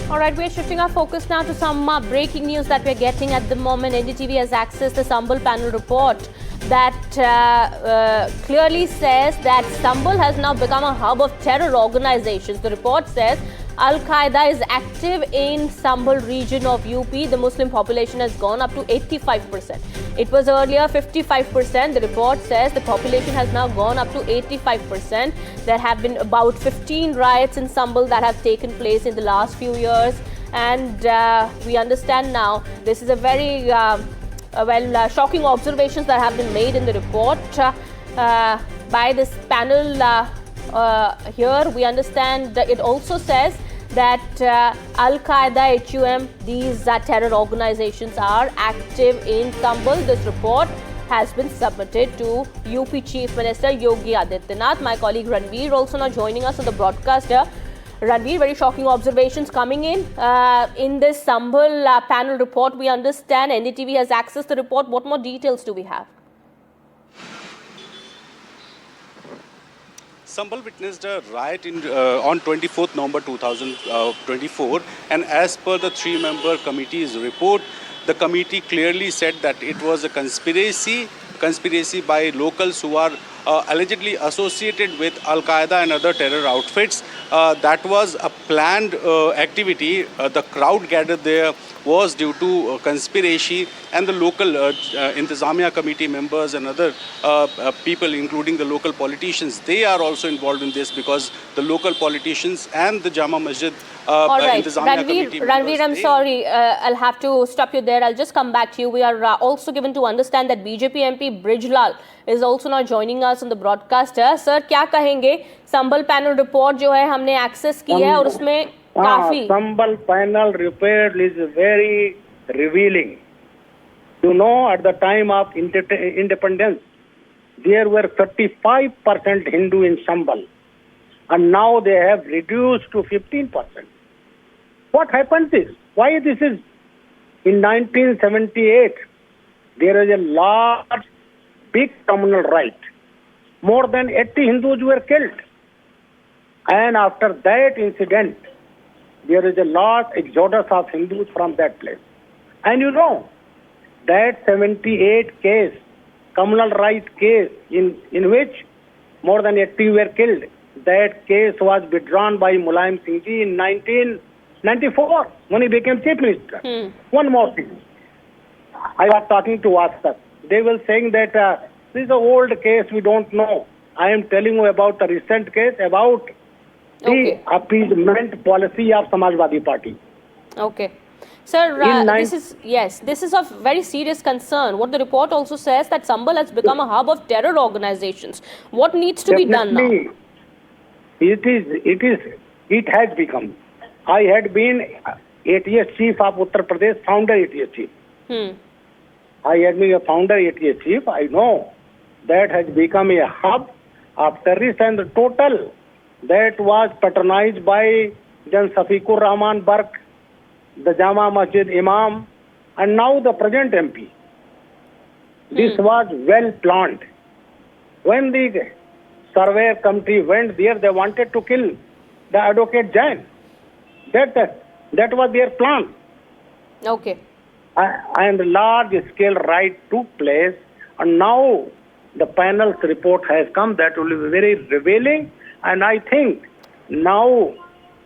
All right, we're shifting our focus now to some breaking news that we're getting at the moment. NDTV has accessed the Sambal panel report that clearly says that Sambal has now become a hub of terror organizations. The report says Al-Qaeda is active in Sambal region of UP. The Muslim population has gone up to 85%. It was earlier 55%. The report says the population has now gone up to 85%. There have been about 15 riots in Sambal that have taken place in the last few years. And we understand now this is a very shocking observations that have been made in the report by this panel here. We understand that it also says that Al-Qaeda, HUM, these terror organizations are active in Sambal. This report has been submitted to UP Chief Minister Yogi Adityanath. My colleague Ranveer also now joining us on the broadcast here. Ranveer, very shocking observations coming in this Sambal panel report. We understand NDTV has accessed the report. What more details do we have? Sambal witnessed a riot on 24th November 2024, and as per the three-member committee's report, the committee clearly said that it was a conspiracy by locals who are allegedly associated with Al-Qaeda and other terror outfits. That was a planned activity. The crowd gathered there was due to conspiracy, and the local Intizamiya committee members and other people, including the local politicians, they are also involved in this, because the local politicians and the Jama Masjid Intizamiya committee members... Ranveer, I'm sorry, I'll have to stop you there. I'll just come back to you. We are also given to understand that BJP MP Brijlal is also now joining us on the broadcast. Sir, क्या कहेंगे? Sambal panel report जो है हमने access की है और उसमें काफी Sambal panel report is very revealing. You know, at the time of independence, there were 35% Hindu in Sambal, and now they have reduced to 15%. What happened is, why this is? In 1978, there is a large, big communal riot. More than 80 Hindus were killed. And after that incident, there is a large exodus of Hindus from that place. And you know, that 78 case, communal riot case, in which more than 80 were killed, that case was withdrawn by Mulayam Singh Ji in 1994 when he became Chief Minister. One more thing. I was talking to Vastak. They were saying that this is an old case, we don't know. I am telling you about a recent case about the appeasement policy of Samajwadi Party. Okay. Sir, this is of very serious concern. What the report also says that Sambal has become a hub of terror organizations. What needs to be done now? It has become. I had been ATS chief of Uttar Pradesh, founder ATS chief. I had been a founder ATS chief. I know that has become a hub of terrorists, and the total that was patronized by Jan Safiqur Rahman Burke, the Jama Masjid Imam, and now the present MP. This was well planned. When the surveyor committee went there, they wanted to kill the advocate Jain. That was their plan. Okay. And large-scale riot took place, and now the panel's report has come. That will be very revealing, and I think now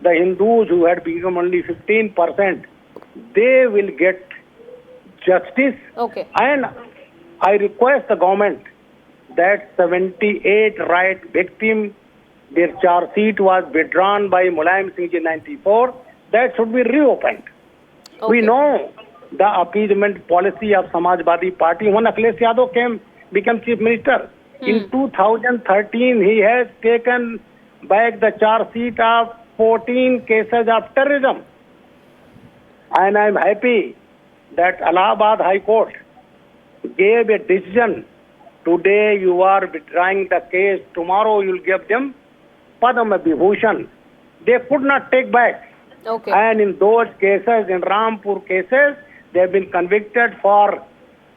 the Hindus who had become only 15%, they will get justice. Okay. And I request the government that 78 riot victims, their charge sheet was withdrawn by Mulayam Singh in 94, that should be reopened. Okay. We know the appeasement policy of Samajwadi Party. When Akhilesh Yadav became Chief Minister, in 2013 he has taken back the charge sheet of 14 cases of terrorism. And I am happy that Allahabad High Court gave a decision. Today you are withdrawing the case, tomorrow you will give them Padma Vibhushan. They could not take back. Okay. And in those cases, in Rampur cases, they have been convicted for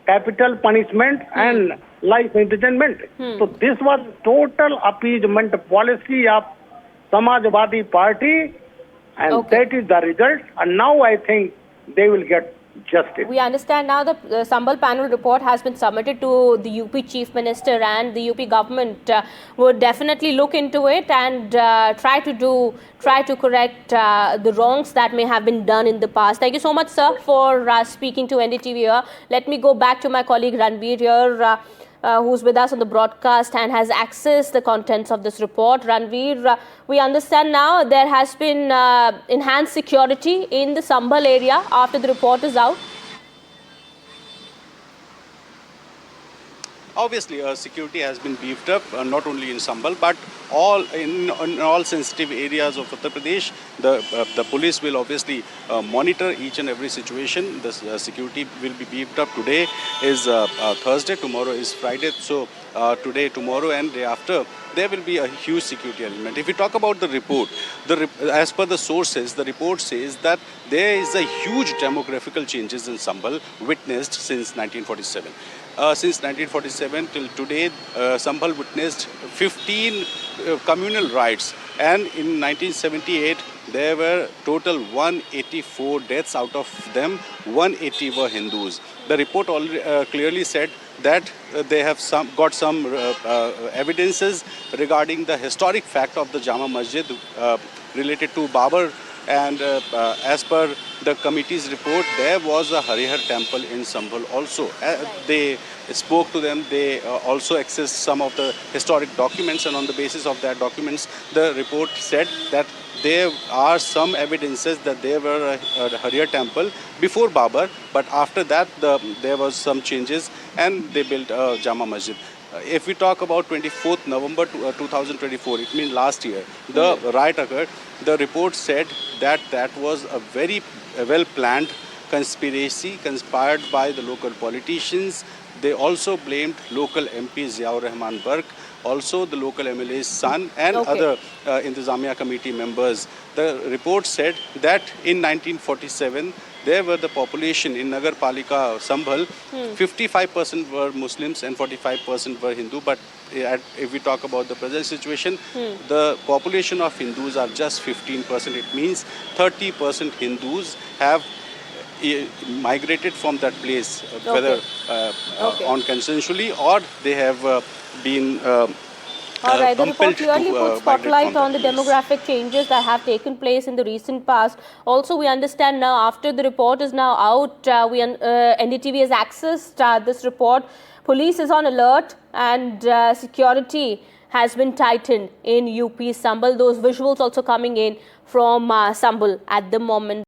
capital punishment and life imprisonment. So this was total appeasement policy of Samajwadi Party. And Okay. that is the result. And now I think they will get justice. We understand now the Sambal panel report has been submitted to the UP Chief Minister, and the UP government would definitely look into it and try to correct the wrongs that may have been done in the past. Thank you so much, sir, for speaking to NDTV here. Let me go back to my colleague Ranveer here. Who's with us on the broadcast and has accessed the contents of this report. Ranveer, we understand now there has been enhanced security in the Sambal area after the report is out. Obviously, security has been beefed up, not only in Sambal, but all in all sensitive areas of Uttar Pradesh. The police will obviously monitor each and every situation. The security will be beefed up. Today is Thursday, tomorrow is Friday. So today, tomorrow, and day after, there will be a huge security element. If we talk about the report, as per the sources, the report says that there is a huge demographical changes in Sambal witnessed since 1947. Since 1947 till today, Sambal witnessed 15 communal riots, and in 1978 there were total 184 deaths. Out of them, 180 were Hindus. The report clearly said that they have got some evidences regarding the historic fact of the Jama Masjid related to Babur. And as per the committee's report, there was a Harihar temple in Sambal also. They spoke to them, they also accessed some of the historic documents, and on the basis of that documents, the report said that there are some evidences that there were a Harihar temple before Babur, but after that there was some changes and they built a Jama Masjid. If we talk about 24th November 2024, it means last year, the riot occurred. The report said that that was a very well-planned conspiracy conspired by the local politicians. They also blamed local MP Ziaur Rahman Barq, also the local MLA's son, and other Intizamiya committee members. The report said that in 1947, there were the population in Nagar Palika Sambal, 55% were Muslims and 45% were Hindu. But if we talk about the present situation, the population of Hindus are just 15%. It means 30% Hindus have migrated from that place, whether on consensually or they have been All right, the report compelled clearly to puts spotlight on the place. demographic changes that have taken place in the recent past. Also, we understand now after the report is now out, NDTV has accessed this report. Police is on alert and security has been tightened in UP Sambal. Those visuals also coming in from Sambal at the moment.